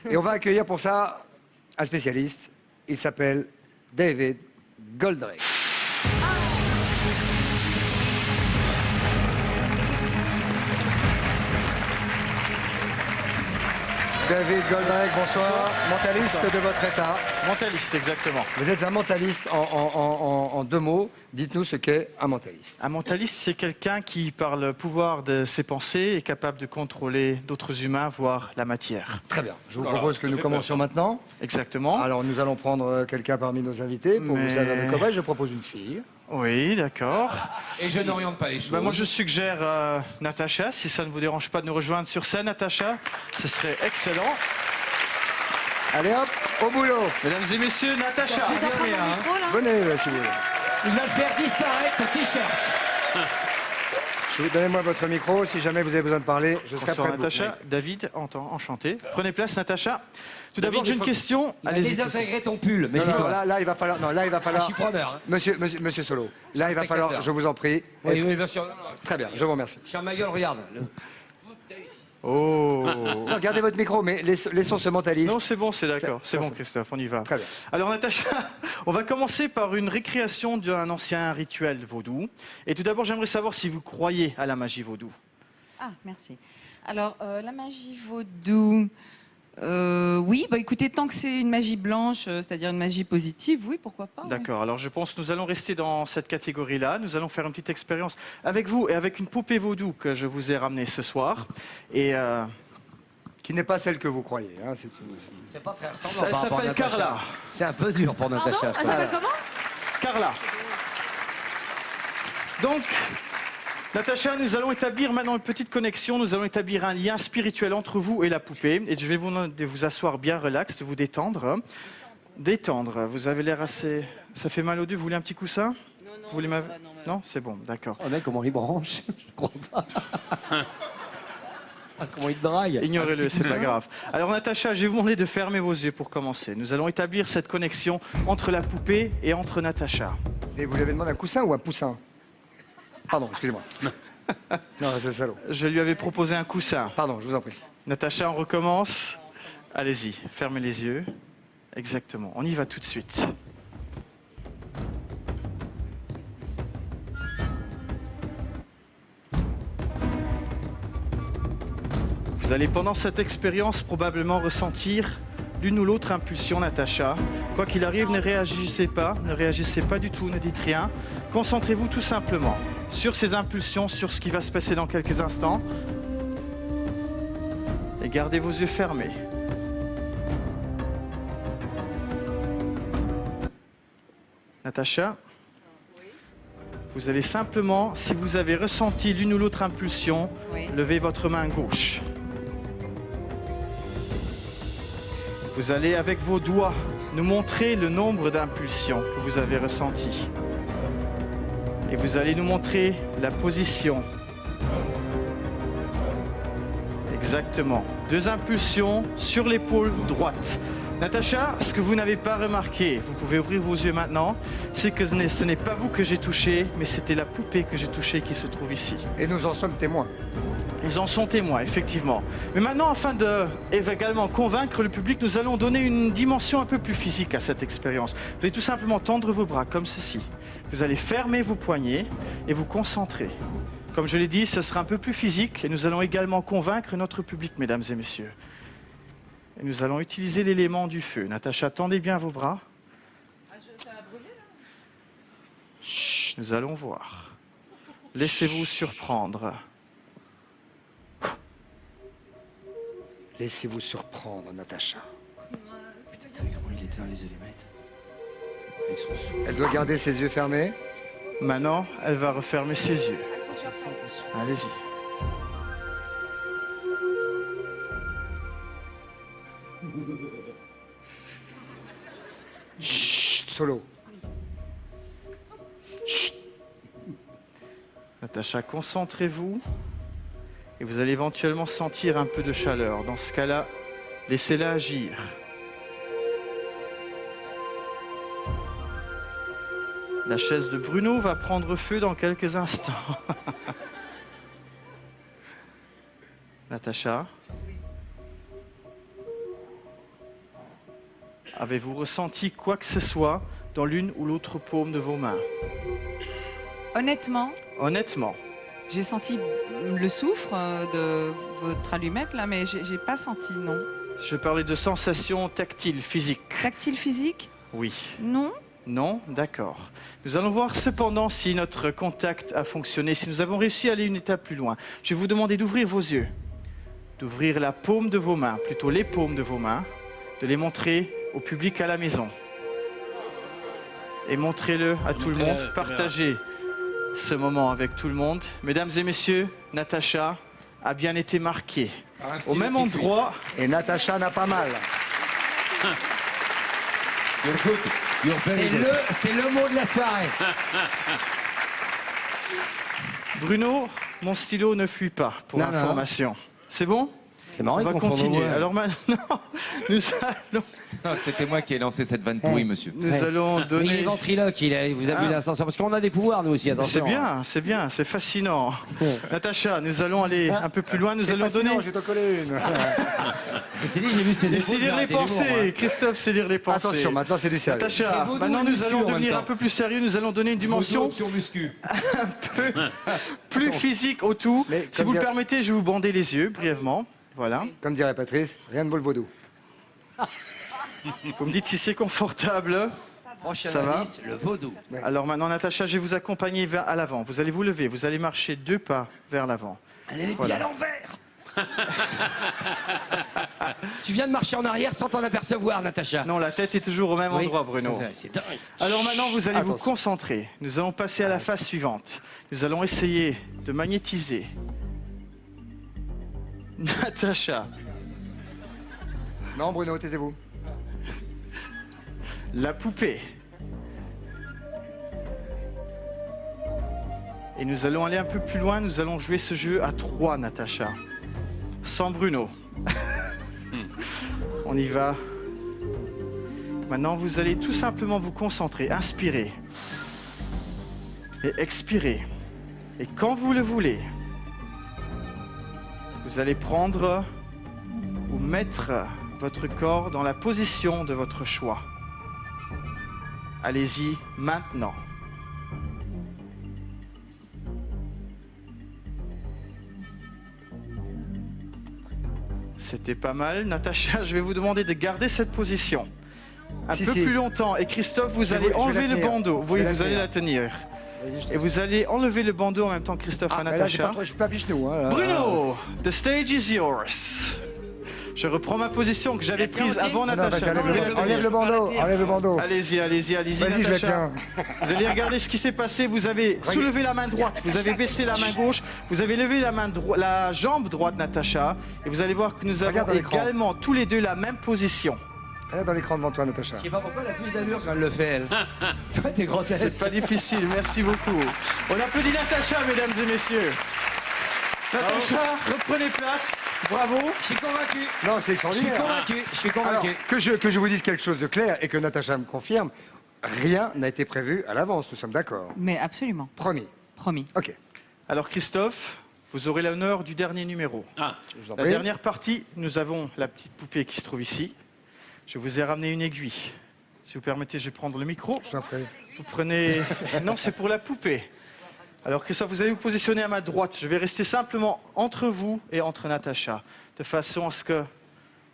Et on va accueillir pour ça un spécialiste. Il s'appelle David Goldrake. David Goldrake, bonsoir. Mentaliste de votre état. Mentaliste, exactement. Vous êtes un mentaliste en deux mots. Dites-nous ce qu'est un mentaliste. Un mentaliste, c'est quelqu'un qui, par le pouvoir de ses pensées, est capable de contrôler d'autres humains, voire la matière. Très bien. Je vous propose que nous commencions maintenant. Exactement. Alors, nous allons prendre quelqu'un parmi nos invités pour vous servir de cobaye. Je propose une fille. Oui, d'accord. Et je n'oriente pas les choses. Moi, je suggère Natacha, si ça ne vous dérange pas de nous rejoindre sur scène, Natacha. Ce serait excellent. Allez hop, au boulot. Mesdames et messieurs, Natacha. Je dois prendre mon micro, là. Venez, si vous voulez. Il va le faire disparaître, ce t-shirt. Donnez-moi votre micro. Si jamais vous avez besoin de parler, je serai Bonsoir prêt de vous. Natacha. David, enchanté. Prenez place, Natacha. Tout d'abord, j'ai une question. Il va Allez-y. désintégrer ton pull, Non, méfie-toi. là, il va falloir. Non, là, il va falloir. Je suis preneur. Hein. Monsieur Solo. Là, il va falloir. spectateur. Je vous en prie. Oui, oui, bien sûr. Très bien. Je vous remercie. Je ferme ma gueule, regarde. Oh. Non, gardez votre micro, mais laissons ce mentaliste. Non, c'est bon, c'est d'accord. C'est bon, Merci. Christophe, on y va. Très bien. Alors, Natacha, on va commencer par une récréation d'un ancien rituel vaudou. Et tout d'abord, j'aimerais savoir si vous croyez à la magie vaudou. Ah, merci. Alors, la magie vaudou, oui, bah écoutez, tant que c'est une magie blanche, c'est-à-dire une magie positive, oui, pourquoi pas. D'accord, alors je pense que nous allons rester dans cette catégorie-là. Nous allons faire une petite expérience avec vous et avec une poupée vaudou que je vous ai ramenée ce soir. Et Qui n'est pas celle que vous croyez. Hein, C'est pas très elle ressemblant par rapport à s'appelle Natacha. Carla. C'est un peu dur pour Pardon, Natacha. elle je crois. s'appelle comment? Carla. Donc, Natacha, nous allons établir maintenant une petite connexion, nous allons établir un lien spirituel entre vous et la poupée. Et je vais vous demander de vous asseoir bien relax, de vous détendre. Détendre, vous avez l'air assez... Ça fait mal au dos, vous voulez un petit coussin? Non, Vous voulez ma... Non, c'est bon, d'accord. Oh mec, comment il branche? Je crois pas. Ah, comment il te drague? Ignorez-le, c'est pas grave. Alors Natacha, je vais vous demander de fermer vos yeux pour commencer. Nous allons établir cette connexion entre la poupée et entre Natacha. Et vous lui avez demandé un coussin ou un poussin? Pardon, excusez-moi. Non, c'est salaud. Je lui avais proposé un coussin. Pardon, je vous en prie. Natacha, on recommence. Allez-y, fermez les yeux. Exactement, on y va tout de suite. Vous allez pendant cette expérience probablement ressentir l'une ou l'autre impulsion, Natacha. Quoi qu'il arrive, ne réagissez pas du tout, ne dites rien. Concentrez-vous tout simplement sur ces impulsions, sur ce qui va se passer dans quelques instants. Et gardez vos yeux fermés. Natacha, vous allez simplement, si vous avez ressenti l'une ou l'autre impulsion, Oui. lever votre main gauche. Vous allez, avec vos doigts, nous montrer le nombre d'impulsions que vous avez ressenties. Et vous allez nous montrer la position. Exactement. 2 impulsions sur l'épaule droite. Natacha, ce que vous n'avez pas remarqué, vous pouvez ouvrir vos yeux maintenant, c'est que ce n'est pas vous que j'ai touché, mais c'était la poupée que j'ai touchée qui se trouve ici. Et nous en sommes témoins. Ils en sont témoins, effectivement. Mais maintenant, afin de également convaincre le public, nous allons donner une dimension un peu plus physique à cette expérience. Vous allez tout simplement tendre vos bras comme ceci. Vous allez fermer vos poignets et vous concentrer. Comme je l'ai dit, ce sera un peu plus physique et nous allons également convaincre notre public, mesdames et messieurs. Et nous allons utiliser l'élément du feu. Natacha, tendez bien vos bras. Ça a brûlé, là? Chut, nous allons voir. Laissez-vous surprendre. Laissez-vous surprendre, Natacha. Putain, t'as vu comment il éteint les allumettes? Avec son souffle. Elle doit garder ses yeux fermés. Maintenant, elle va refermer ses yeux. Allez-y. Chut, Solo. Chut. Natacha, concentrez-vous et vous allez éventuellement sentir un peu de chaleur. Dans ce cas-là, laissez-la agir. La chaise de Bruno va prendre feu dans quelques instants. Natacha, Avez-vous ressenti quoi que ce soit dans l'une ou l'autre paume de vos mains? Honnêtement, Honnêtement. j'ai senti le soufre de votre allumette là, mais j'ai pas senti, non. Je parlais de sensations tactiles, physiques. Tactile physique? Oui. Non. Non? D'accord. Nous allons voir cependant si notre contact a fonctionné, si nous avons réussi à aller une étape plus loin. Je vais vous demander d'ouvrir vos yeux, d'ouvrir la paume de vos mains, plutôt les paumes de vos mains, de les montrer au public à la maison. Et montrez-le à tout le monde, partagez ce moment avec tout le monde. Mesdames et messieurs, Natacha a bien été marquée. Au même endroit, Et Natacha n'a pas mal. C'est le mot de la soirée. Bruno, mon stylo ne fuit pas, pour Non, non. information. C'est bon? C'est marrant, On ils va confondent continuer. nos voix. Alors maintenant, nous allons, Ah, c'était moi qui ai lancé cette vanne pourrie, monsieur. nous allons Mais il est donner... ventriloque, il vous a vu Ah. l'ascenseur. Parce qu'on a des pouvoirs, nous aussi, attention. C'est bien, c'est fascinant. Natacha, nous allons aller un peu plus loin. Nous C'est allons fascinant, donner... je vais t'en coller une. Ceci dit, j'ai vu ses épaules. C'est lire j'ai les arrêté l'humour, pensées. Christophe, c'est lire les pensées. Attention, maintenant c'est du sérieux. Natacha, C'est vaudou maintenant et nous muscu allons en même devenir temps. un peu plus sérieux. Nous allons donner une dimension Sur muscu. plus physique au tout. Mais Si comme vous le dire- permettez, je vais vous bander les yeux brièvement. Voilà. Comme dirait Patrice, rien ne vaut le vaudou. Vous me dites si c'est confortable. Prochain Ça va indice, le vaudou. Alors maintenant, Natacha, je vais vous accompagner à l'avant. Vous allez vous lever, vous allez marcher 2 pas vers l'avant. Elle est les pieds Voilà. à l'envers. Tu viens de marcher en arrière sans t'en apercevoir, Natacha. Non, la tête est toujours au même Oui, endroit, Bruno. c'est dingue. Alors maintenant, vous allez vous Attention. concentrer. Nous allons passer à la phase suivante. Nous allons essayer de magnétiser Natacha, Non, Bruno, taisez-vous. la poupée. Et nous allons aller un peu plus loin. Nous allons jouer ce jeu à 3, Natacha. Sans Bruno. On y va. Maintenant, vous allez tout simplement vous concentrer. Inspirez. Et expirez. Et quand vous le voulez, vous allez prendre ou mettre votre corps dans la position de votre choix. Allez-y maintenant. C'était pas mal. Natacha, je vais vous demander de garder cette position un Si, peu si. plus longtemps. Et Christophe, vous Je allez vais la enlever le tenir. bandeau. Je Oui, vais la vous allez tenir. la tenir. Vas-y, je Et vous allez enlever le bandeau en même temps, Christophe, à Mais là, j'ai Natacha. pas trop- je suis pas fiche-nous. Hein, là. Bruno, the stage is yours. Je reprends ma position que j'avais prise avant Non, non, vas-y, Natacha. Vous pouvez la tenir. enlève le bandeau, enlève le bandeau. Allez-y, allez-y, allez-y. Vas-y, je le Natacha. tiens. Vous allez regarder ce qui s'est passé. Vous avez soulevé la main droite, vous avez baissé la main gauche, vous avez levé la jambe droite, Natacha. Et vous allez voir que nous avons Regarde dans l'écran. également tous les deux la même position. Regarde dans l'écran devant toi, Natacha. Je sais pas pourquoi elle a plus d'allure quand elle le fait, elle. Toi, t'es grotesque. C'est pas difficile, merci beaucoup. On applaudit Natacha, mesdames et messieurs. Natacha, reprenez place. Bravo. Je suis convaincu. Non, c'est Je suis extraordinaire. convaincu. Je suis Alors, convaincu. que je vous dise quelque chose de clair et que Natacha me confirme, rien n'a été prévu à l'avance, nous sommes d'accord. Mais absolument, Promis. promis. Ok. Alors Christophe, vous aurez l'honneur du dernier numéro. Je vous en La prie. dernière partie, nous avons la petite poupée qui se trouve ici. Je vous ai ramené une aiguille. Si vous permettez, je vais prendre le micro. Je vous en prie. Vous prenez... Non, c'est pour la poupée. Alors Christophe, vous allez vous positionner à ma droite. Je vais rester simplement entre vous et entre Natacha, de façon à ce que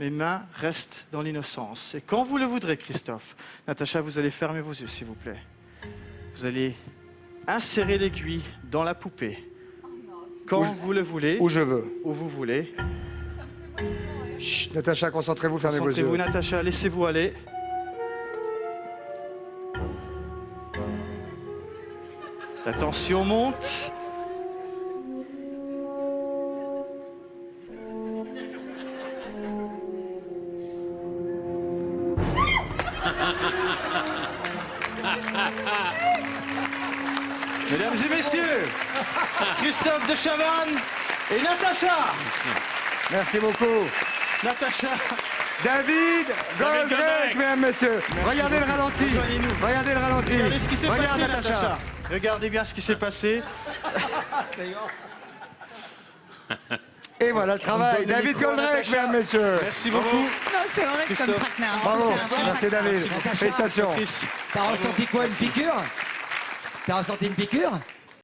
mes mains restent dans l'innocence. Et quand vous le voudrez, Christophe, Natacha, vous allez fermer vos yeux, s'il vous plaît. Vous allez insérer l'aiguille dans la poupée. Quand vous le voulez, Où je veux. où vous voulez. Chut, Natacha, concentrez-vous, fermez vos yeux. Concentrez-vous, Natacha, laissez-vous aller. La tension monte. Mesdames et messieurs, Christophe de Chavannes et Natacha. Merci beaucoup. Natacha. David Goldrake, Goldrake. mesdames, messieurs. Merci Regardez le beaucoup. ralenti. Rejoignez-nous. Regardez le ralenti. Regardez ce qui s'est Regarde, passé, Natacha. Regardez bien ce qui s'est passé. Et voilà le travail. donne le David micro à Goldrake, Natacha. mesdames, messieurs. Merci beaucoup. Non, c'est vrai que comme Christophe. traquenard. Bravo. C'est un vrai Merci traquenard. David. Natacha. Félicitations. Patrice. T'as ressenti quoi, une piqûre? T'as ressenti une piqûre?